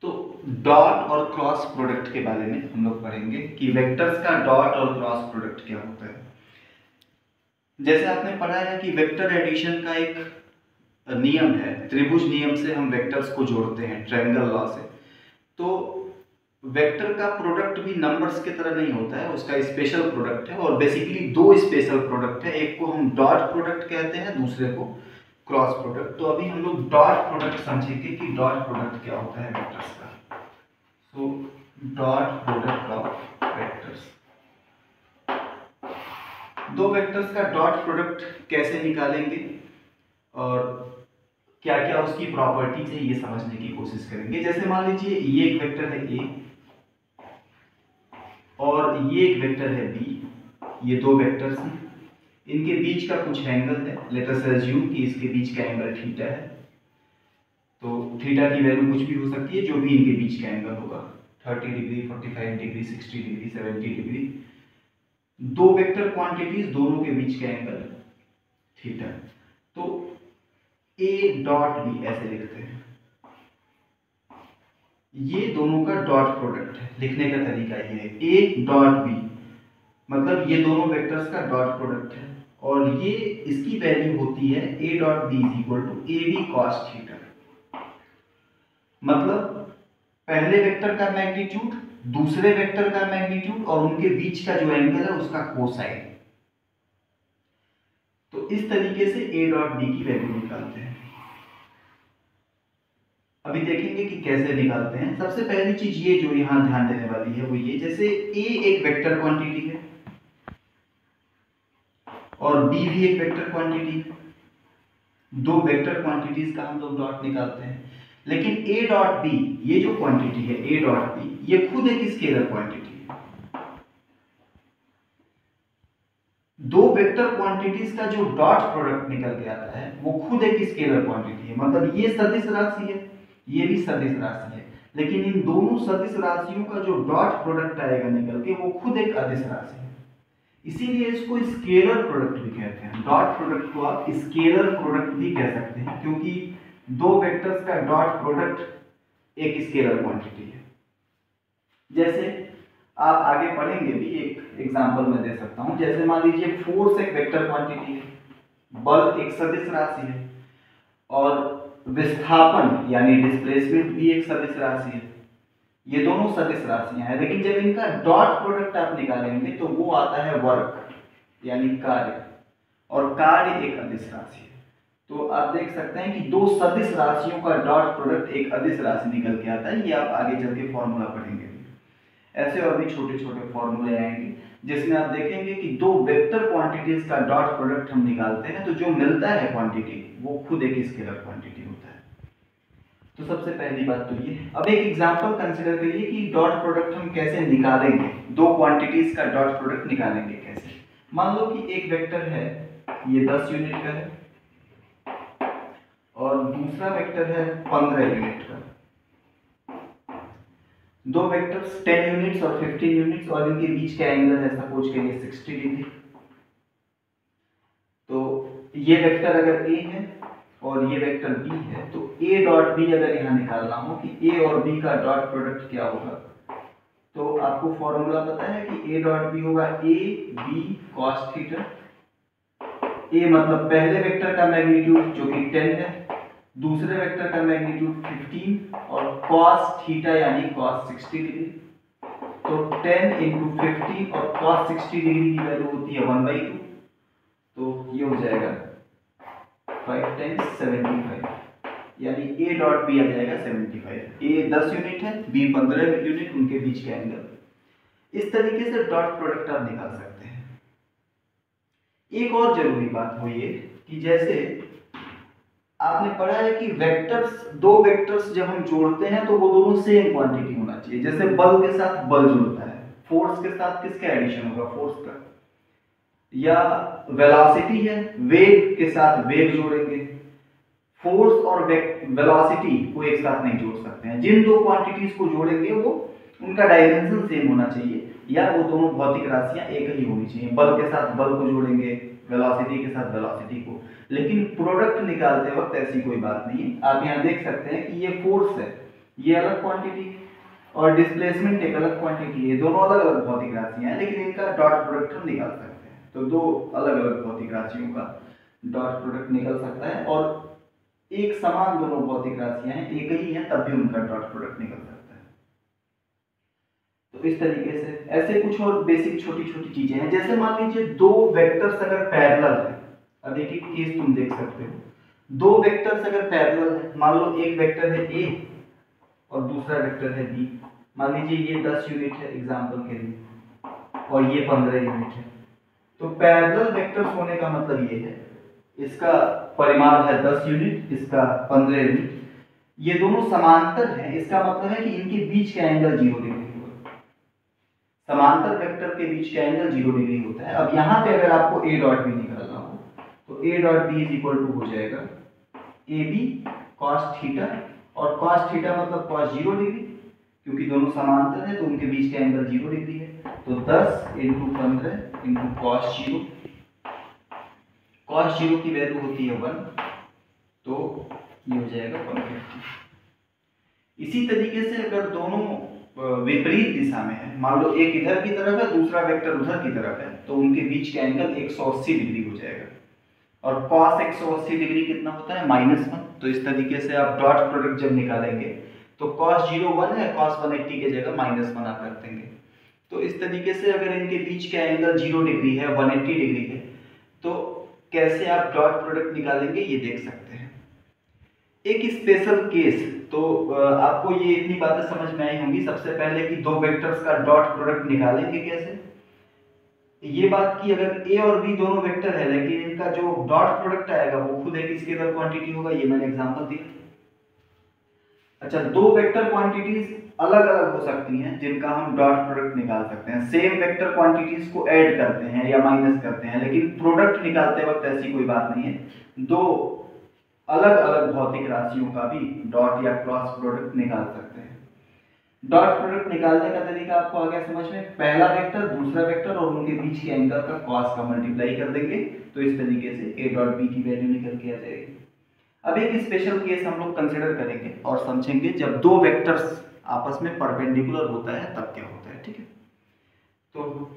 तो डॉट और cross product के बारे में हम लोग पढ़ेंगे कि वेक्टर्स का डॉट और क्रॉस प्रोडक्ट क्या होता है। जैसे आपने पढ़ा है कि वेक्टर एडिशन का एक नियम है, त्रिभुज नियम से हम वेक्टर्स को जोड़ते हैं, ट्रायंगल लॉ से। तो वेक्टर का प्रोडक्ट भी नंबर्स की तरह नहीं होता है, उसका स्पेशल प्रोडक्ट है। और बेसिकली दो स्पेशल प्रोडक्ट है, एक को हम डॉट प्रोडक्ट कहते हैं, दूसरे को क्रॉस प्रोडक्ट। तो अभी हम लोग डॉट प्रोडक्ट समझेंगे कि डॉट प्रोडक्ट क्या होता है वेक्टर्स का। तो डॉट प्रोडक्ट ऑफ वेक्टर्स, दो वेक्टर्स का डॉट प्रोडक्ट कैसे निकालेंगे और क्या क्या उसकी प्रॉपर्टीज है, ये समझने की कोशिश करेंगे। जैसे मान लीजिए ये एक वेक्टर है ए और ये एक वेक्टर है बी, ये दो वेक्टर्स हैं, इनके बीच का कुछ एंगल है। लेट अस अज्यूम कि इसके बीच का एंगल थीटा है। तो थीटा की वैल्यू कुछ भी हो सकती है, जो भी इनके बीच का एंगल होगा, 30 डिग्री, 45 डिग्री, 60 डिग्री, 70 डिग्री। दो वेक्टर क्वांटिटीज, दोनों के बीच का एंगल थीटा। तो ए डॉट बी ऐसे लिखते हैं, ये दोनों का डॉट प्रोडक्ट है। लिखने का तरीका ये है, ए डॉट बी मतलब ये दोनों वेक्टर्स का डॉट प्रोडक्ट है और ये इसकी वैल्यू होती है A dot B is equal to A B cos theta. मतलब पहले वेक्टर का मैग्नीट्यूड, दूसरे वेक्टर का मैग्नीट्यूड और उनके बीच का जो एंगल है उसका कोसाइन। तो इस तरीके से ए डॉट बी की वैल्यू निकालते हैं। अभी देखेंगे कि कैसे निकालते हैं। सबसे पहली चीज ये जो यहां ध्यान देने वाली है वो ये, जैसे ए एक वेक्टर क्वांटिटी है और बी भी एक वेक्टर क्वांटिटी है, दो वेक्टर क्वांटिटीज का हम लोग डॉट निकालते हैं। लेकिन ए डॉट बी, ये जो क्वांटिटी है ए डॉट बी, ये खुद एक स्केलर क्वांटिटी है। दो वेक्टर क्वांटिटीज का जो डॉट प्रोडक्ट निकल के आता है वो खुद एक स्केलर क्वांटिटी है। मतलब ये सदिश राशि है, ये भी सदिश राशि है, लेकिन इन दोनों सदिश राशियों का जो डॉट प्रोडक्ट आएगा निकल के वो खुद एक अदिश राशि है। इसीलिए इसको स्केलर प्रोडक्ट भी कहते हैं। डॉट प्रोडक्ट को आप स्केलर प्रोडक्ट भी कह सकते हैं, क्योंकि दो वेक्टर्स का डॉट प्रोडक्ट एक स्केलर क्वांटिटी है। जैसे आप आगे पढ़ेंगे भी, एक एग्जांपल मैं दे सकता हूं। जैसे मान लीजिए फोर्स एक वेक्टर क्वांटिटी है, बल एक सदिश राशि है और विस्थापन यानी डिस्प्लेसमेंट भी एक सदिश राशि है। ये दोनों सदिश राशियां हैं, लेकिन जब इनका डॉट प्रोडक्ट आप निकालेंगे तो वो आता है वर्क यानी कार्य, और कार्य एक अदिश राशि है। तो आप देख सकते हैं कि दो सदिश राशियों का डॉट प्रोडक्ट एक अदिश राशि निकल के आता है। ये आप आगे चल के फॉर्मूला पढ़ेंगे। ऐसे और भी छोटे छोटे फॉर्मूले आएंगे जिसमें आप देखेंगे कि दो वेक्टर क्वांटिटीज का डॉट प्रोडक्ट हम निकालते हैं तो जो मिलता है क्वांटिटी वो खुद एक स्केलर क्वांटिटी होता है। तो सबसे पहली बात तो ये। अब एक एग्जांपल कंसीडर करिए कि डॉट प्रोडक्ट हम कैसे निकालेंगे, दो क्वांटिटीज का डॉट प्रोडक्ट निकालेंगे कैसे। मान लो कि एक वेक्टर है, ये 10 यूनिट का है और दूसरा वेक्टर है 15 यूनिट का। दो वेक्टर्स 10 यूनिट्स और 15 यूनिट्स और इनके बीच का एंगल है सपोज के लिए 60 डिग्री। तो ये वेक्टर अगर ए है और ये वेक्टर बी है, तो ए डॉट बी अगर यहाँ निकालना हो कि ए और बी का डॉट प्रोडक्ट क्या होगा, तो आपको फॉर्मूला पता है कि ए डॉट बी होगा ए बी कॉस थीटा। ए मतलब पहले वेक्टर का मैग्नीट्यूड जो कि 10 है, दूसरे वेक्टर का मैग्नीट्यूड 15 और cos थीटा यानी cos 60 डिग्री। तो 10 इंटू 15 और cos 60 डिग्री की वैल्यू होती है 1/2। तो ये हो जाएगा 5 टाइम्स 75 यानी a डॉट बी आ जाएगा 75। a 10 यूनिट है, b 15 यूनिट, उनके बीच का एंगल। इस तरीके से डॉट प्रोडक्ट आप निकाल सकते हैं। एक और जरूरी बात वो ये कि जैसे आपने पढ़ा है कि वेक्टर्स, दो वेक्टर्स जब हम जोड़ते हैं तो वो दोनों सेम क्वांटिटी होना चाहिए। जैसे बल के साथ बल जुड़ता है, फोर्स के साथ किसका एडिशन होगा, फोर्स का। या वेलोसिटी है, वेग के साथ वेग जोड़ेंगे। फोर्स और वेलोसिटी को एक साथ नहीं जोड़ सकते हैं। जिन दो क्वांटिटीज को जोड़ेंगे वो उनका डायमेंशन सेम होना चाहिए, या वो दोनों भौतिक राशियां एक ही होनी चाहिए। बल के साथ बल को जोड़ेंगे, वेलोसिटी के साथ वेलोसिटी को। लेकिन प्रोडक्ट निकालते वक्त ऐसी कोई बात नहीं है। आप यहाँ देख सकते हैं कि ये फोर्स है, ये अलग क्वांटिटी है और डिस्प्लेसमेंट एक अलग क्वांटिटी है। दोनों अलग अलग भौतिक राशियां हैं, लेकिन इनका डॉट प्रोडक्ट हम निकाल सकते हैं। तो दो अलग अलग भौतिक राशियों का डॉट प्रोडक्ट निकल सकता है, और एक समान दोनों भौतिक राशियां हैं, एक ही हैं, तब भी उनका डॉट प्रोडक्ट निकल सकता है। तो इस तरीके से ऐसे कुछ और बेसिक छोटी छोटी चीजें हैं। जैसे मान लीजिए दो वेक्टर्स अगर पैरेलल है, अब एक एक केस तुम देख सकते हो। दो वेक्टर्स अगर पैरेलल है, मान लो एक वेक्टर है ए और दूसरा वेक्टर है बी। मान लीजिए ये 10 यूनिट है एग्जांपल के लिए और ये 15 यूनिट है। तो पैरेलल वेक्टर्स होने का मतलब ये है, इसका परिमाण है 10 यूनिट, इसका 15 यूनिट, ये दोनों समांतर हैं। इसका मतलब है कि इनके बीच का एंगल 0 डिग्री होगा। समांतर वेक्टर के बीच का एंगल 0 डिग्री होता है। अब यहाँ पे अगर आपको ए डॉट बी निकालना हो तो A dot B is equal to हो जाएगा ए बी कॉस थीटा, और कॉस थीटा मतलब कॉस 0 डिग्री, क्योंकि दोनों समांतर है तो उनके बीच का एंगल 0 डिग्री है। तो 10 इंटू 15 इंटू कॉस 0, कॉस 0 की वैल्यू होती है 1, तो ये हो जाएगा 150। इसी तरीके से अगर दोनों विपरीत दिशा में है, मान लो एक इधर की तरफ है दूसरा वेक्टर उधर की तरफ है, तो उनके बीच का एंगल 180 डिग्री हो जाएगा। और cos 180 डिग्री कितना होता है? -1। तो इस तरीके से आप डॉट प्रोडक्ट जब निकालेंगे तो cos 0 1 है, cos 180 की जगह -1 आप रख देंगे। तो इस तरीके से अगर इनके बीच का एंगल 0 डिग्री है, 180 डिग्री है, तो कैसे आप डॉट प्रोडक्ट निकालेंगे ये देख सकते हैं। एक स्पेशल केस, तो आपको ये इतनी बातें समझ में आई होंगी। सबसे पहले कि दो वेक्टर्स का डॉट प्रोडक्ट निकालेंगे कैसे, ये बात की अगर ए और बी दोनों वेक्टर है लेकिन इनका जो डॉट प्रोडक्ट आएगा वो खुद एक स्केलर क्वांटिटी होगा, ये मैंने एग्जांपल दिया। अच्छा, दो वेक्टर क्वांटिटीज अलग अलग हो सकती हैं जिनका हम डॉट प्रोडक्ट निकाल सकते हैं। सेम वेक्टर क्वांटिटीज को ऐड करते हैं या माइनस करते हैं, लेकिन प्रोडक्ट निकालते वक्त ऐसी कोई बात नहीं है। दो अलग अलग भौतिक राशियों का भी डॉट या क्रॉस प्रोडक्ट निकाल सकते हैं। डॉट प्रोडक्ट निकालने का तरीका आपको आ गया समझ में। पहला वेक्टर दूसरा वेक्टर और उनके बीच के एंगल का कॉस का मल्टीप्लाई कर देंगे, तो इस तरीके से ए डॉट बी की वैल्यू निकल के आ जाएगी। अब एक स्पेशल केस हम लोग कंसिडर करेंगे और समझेंगे जब दो वेक्टर्स आपस में परपेंडिकुलर होता है तब क्या होता है। ठीक है, तो